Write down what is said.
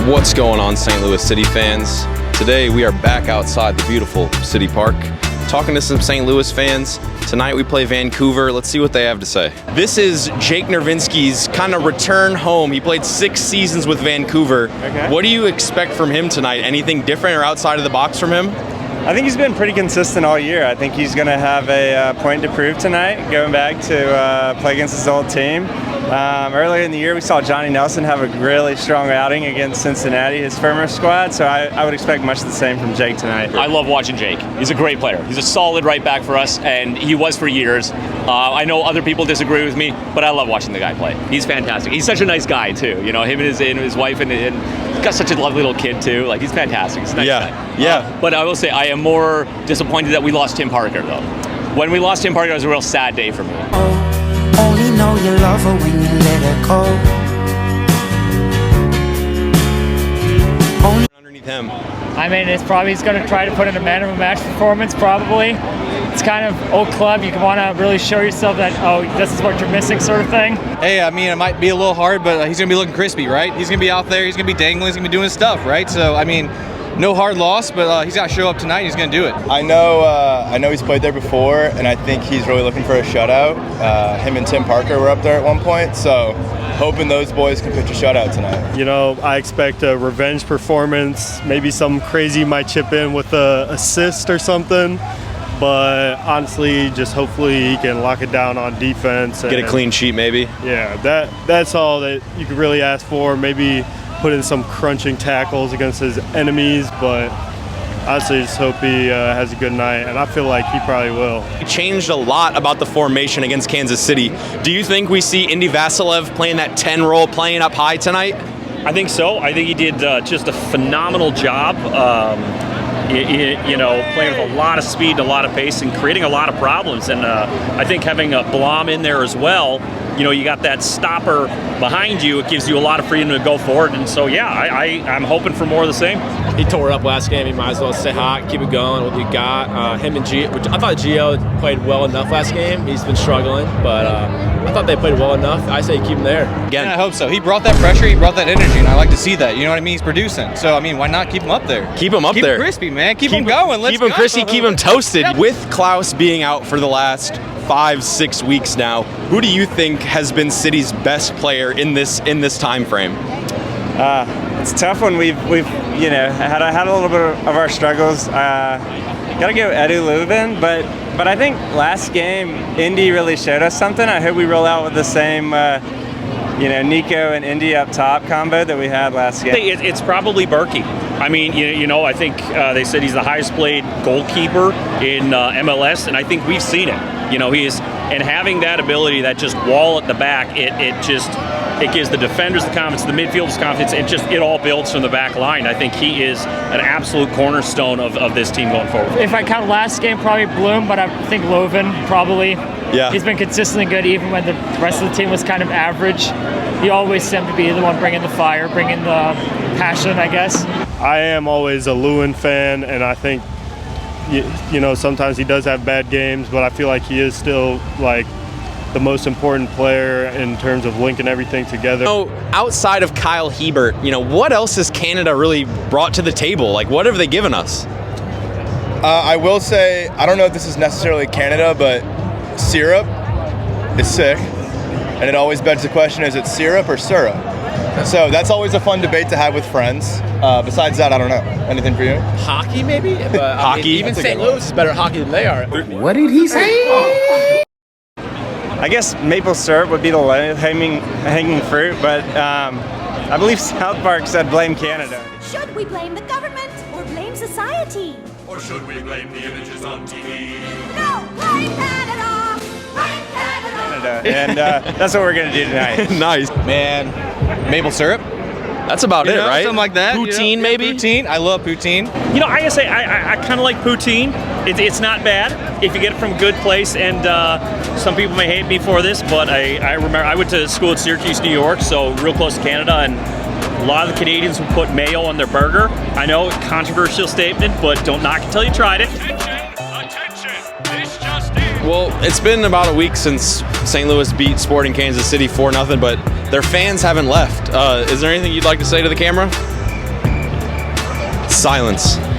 What's going on, St. Louis City fans? Today we are back outside the beautiful City Park, talking to some St. Louis fans. Tonight we play Vancouver. Let's see what they have to say. This is Jake Nervinski's kind of return home. He played 6 seasons with Vancouver. Okay. What do you expect from him tonight? Anything different or outside of the box from him? I think he's been pretty consistent all year. I think he's going to have a point to prove tonight, going back to play against his old team. Earlier in the year, we saw Johnny Nelson have a really strong outing against Cincinnati, his former squad, so I would expect much the same from Jake tonight. I love watching Jake. He's a great player. He's a solid right back for us, and he was for years. I know other people disagree with me, but I love watching the guy play. He's fantastic. He's such a nice guy, too. You know, him and his wife, and he's got such a lovely little kid, too. Like, he's fantastic. He's a nice guy. Yeah. But I will say, I am more disappointed that we lost Tim Parker, though. When we lost Tim Parker, it was a real sad day for me. Only know you love her when you let her go. Underneath him. I mean, he's going to try to put in a man of a match performance, probably. It's kind of old club. You want to really show yourself that, oh, this is what you're missing, sort of thing. Hey, I mean, it might be a little hard, but he's going to be looking crispy, right? He's going to be out there. He's going to be dangling. He's going to be doing his stuff, right? So, I mean, no hard loss, but he's got to show up tonight. He's going to do it. I know he's played there before, and I think he's really looking for a shutout. Him and Tim Parker were up there at one point, so hoping those boys can pitch a shutout tonight. You know, I expect a revenge performance. Maybe some crazy might chip in with an assist or something. But honestly, just hopefully he can lock it down on defense. Get a clean sheet, maybe. Yeah, that's all that you could really ask for. Maybe put in some crunching tackles against his enemies, but honestly, just hope he has a good night, and I feel like he probably will. He changed a lot about the formation against Kansas City. Do you think we see Indy Vasilev playing that 10 role, playing up high tonight? I think so. I think he did just a phenomenal job. You know, playing with a lot of speed and a lot of pace and creating a lot of problems. And I think having a Blom in there as well, you know, you got that stopper behind you. It gives you a lot of freedom to go forward. And so, yeah, I'm hoping for more of the same. He tore it up last game. He might as well stay hot, keep it going. What we got, him and Gio, which I thought Gio played well enough last game. He's been struggling, but I thought they played well enough. I say keep him there. Again, I hope so. He brought that pressure. He brought that energy, and I like to see that. You know what I mean? He's producing. So, I mean, why not keep him up there? Keep him up there. Keep him crispy, man. Keep him going. Let's keep him go. crispy, keep him toasted. Yeah. With Klaus being out for the last 5-6 weeks now, who do you think has been City's best player in this time frame? It's a tough one. We've you know had a little bit of our struggles. Gotta go Edu Lubin, but I think last game Indy really showed us something. I hope we roll out with the same Nico and Indy up top combo that we had last game. It's probably Berkey. I mean, you know, I think they said he's the highest played goalkeeper in MLS, and I think we've seen it. You know, and having that ability, that just wall at the back, it gives the defenders the confidence, the midfielders confidence, it all builds from the back line. I think he is an absolute cornerstone of this team going forward. If I count last game, probably Bloom, but I think Loven probably. Yeah. He's been consistently good even when the rest of the team was kind of average. He always seemed to be the one bringing the fire, bringing the passion, I guess. I am always a Lewin fan, and I think, you know, sometimes he does have bad games, but I feel like he is still, like, the most important player in terms of linking everything together. So, outside of Kyle Hebert, you know, what else has Canada really brought to the table? Like, what have they given us? I will say, I don't know if this is necessarily Canada, but syrup is sick. And it always begs the question, is it syrup or syrup? So that's always a fun debate to have with friends. Besides that, I don't know. Anything for you? Hockey, maybe? But, Hockey? I mean, even St. Louis is better at hockey than they are. What did he say? I guess maple syrup would be the hanging fruit, but I believe South Park said blame Canada. Should we blame the government or blame society? Or should we blame the images on TV? No, blame Canada! Blame Canada! And that's what we're going to do tonight. Nice. Man, maple syrup. That's about it, right? Something like that. Poutine, maybe? Poutine. I love poutine. You know, I gotta say, I kind of like poutine. It's not bad if you get it from a good place, and some people may hate me for this, but I remember I went to school at Syracuse, New York, so real close to Canada, and a lot of the Canadians will put mayo on their burger. I know, controversial statement, but don't knock it till you tried it. Attention! This just in. Well, it's been about a week since St. Louis beat Sporting Kansas City 4-0, but their fans haven't left. Is there anything you'd like to say to the camera? Silence.